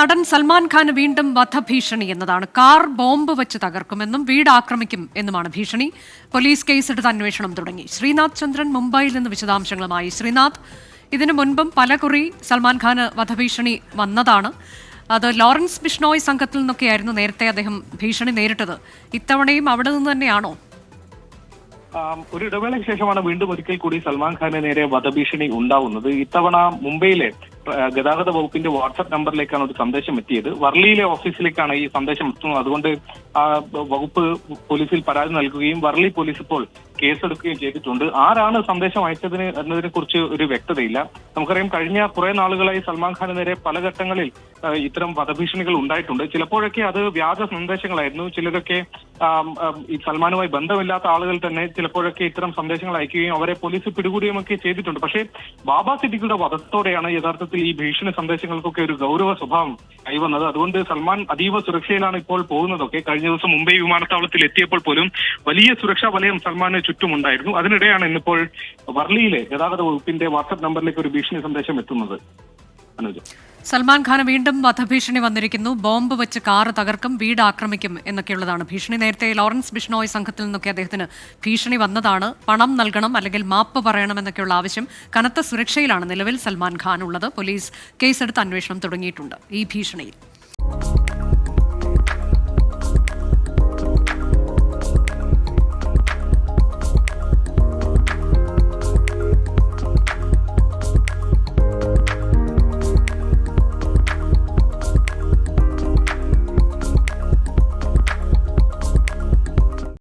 നടൻ സൽമാൻ ഖാന് വീണ്ടും വധഭീഷണി എന്നതാണ്. കാർ ബോംബ് വെച്ച് തകർക്കുമെന്നും വീട് ആക്രമിക്കും എന്നുമാണ് ഭീഷണി. പോലീസ് കേസെടുത്ത് അന്വേഷണം തുടങ്ങി. ശ്രീനാഥ് ചന്ദ്രൻ മുംബൈയിൽ നിന്ന് വിശദാംശങ്ങളുമായി. ശ്രീനാഥ്, ഇതിനു മുൻപും പലകുറി സൽമാൻ ഖാന് വധഭീഷണി വന്നതാണ്. അത് ലോറൻസ് ബിഷ്ണോയ് സംഘത്തിൽ നിന്നൊക്കെയായിരുന്നു നേരത്തെ അദ്ദേഹം ഭീഷണി നേരിട്ടത്. ഇത്തവണയും അവിടെ നിന്ന് തന്നെയാണോ? ഒരു ഇടവേളയ്ക്ക് ശേഷമാണ് വീണ്ടും ഒരിക്കൽ കൂടി സൽമാൻ ഖാന് നേരെ വധഭീഷണി ഉണ്ടാവുന്നത്. ഇത്തവണ മുംബൈയിലെ ഗതാഗത വകുപ്പിന്റെ വാട്സ്ആപ്പ് നമ്പറിലേക്കാണ് ഒരു സന്ദേശം എത്തിയത്. വർളിയിലെ ഓഫീസിലേക്കാണ് ഈ സന്ദേശം എത്തുന്നത്. അതുകൊണ്ട് വകുപ്പ് പോലീസിൽ പരാതി നൽകുകയും വർളി പോലീസ് ഇപ്പോൾ കേസെടുക്കുകയും ചെയ്തിട്ടുണ്ട്. ആരാണ് സന്ദേശം അയച്ചതിന് എന്നതിനെ കുറിച്ച് ഒരു വ്യക്തതയില്ല. നമുക്കറിയാം, കഴിഞ്ഞ കുറെ നാളുകളായി സൽമാൻ ഖാന് നേരെ പല ഘട്ടങ്ങളിൽ ഇത്തരം വധഭീഷണികൾ ഉണ്ടായിട്ടുണ്ട്. ചിലപ്പോഴൊക്കെ അത് വ്യാജ സന്ദേശങ്ങളായിരുന്നു. ചിലരൊക്കെ ഈ സൽമാനുമായി ബന്ധമില്ലാത്ത ആളുകൾ തന്നെ ചിലപ്പോഴൊക്കെ ഇത്തരം സന്ദേശങ്ങൾ അയക്കുകയും അവരെ പോലീസ് പിടികൂടുകയും ഒക്കെ ചെയ്തിട്ടുണ്ട്. പക്ഷേ ബാബ സിദ്ദിഖിയുടെ വധത്തോടെയാണ് യഥാർത്ഥത്തിൽ ഈ ഭീഷണി സന്ദേശങ്ങൾക്കൊക്കെ ഒരു ഗൗരവ സ്വഭാവം കൈവന്നത്. അതുകൊണ്ട് സൽമാൻ അതീവ സുരക്ഷയിലാണ് ഇപ്പോൾ പോകുന്നതൊക്കെ. കഴിഞ്ഞ ദിവസം മുംബൈ വിമാനത്താവളത്തിൽ എത്തിയപ്പോൾ പോലും വലിയ സുരക്ഷാ വലയം സൽമാന് ചുറ്റുമുണ്ടായിരുന്നു. അതിനിടെയാണ് ഇന്നിപ്പോൾ വർളിയിലെ ഗതാഗത വകുപ്പിന്റെ വാട്സ്ആപ്പ് നമ്പറിലേക്ക് ഒരു ഭീഷണി സന്ദേശം എത്തുന്നത്. സൽമാൻ ഖാന് വീണ്ടും വധഭീഷണി വന്നിരിക്കുന്നു. ബോംബ് വെച്ച് കാറ് തകർക്കും, വീട് ആക്രമിക്കും എന്നൊക്കെയുള്ളതാണ് ഭീഷണി. നേരത്തെ ലോറൻസ് ബിഷ്ണോയ് സംഘത്തിൽ നിന്നൊക്കെ അദ്ദേഹത്തിന് ഭീഷണി വന്നതാണ്. പണം നൽകണം അല്ലെങ്കിൽ മാപ്പ് പറയണമെന്നൊക്കെയുള്ള ആവശ്യം. കനത്ത സുരക്ഷയിലാണ് നിലവിൽ സൽമാൻ ഖാൻ ഉള്ളത്. പോലീസ് കേസെടുത്ത് അന്വേഷണം തുടങ്ങിയിട്ടുണ്ട് ഈ ഭീഷണിയിൽ.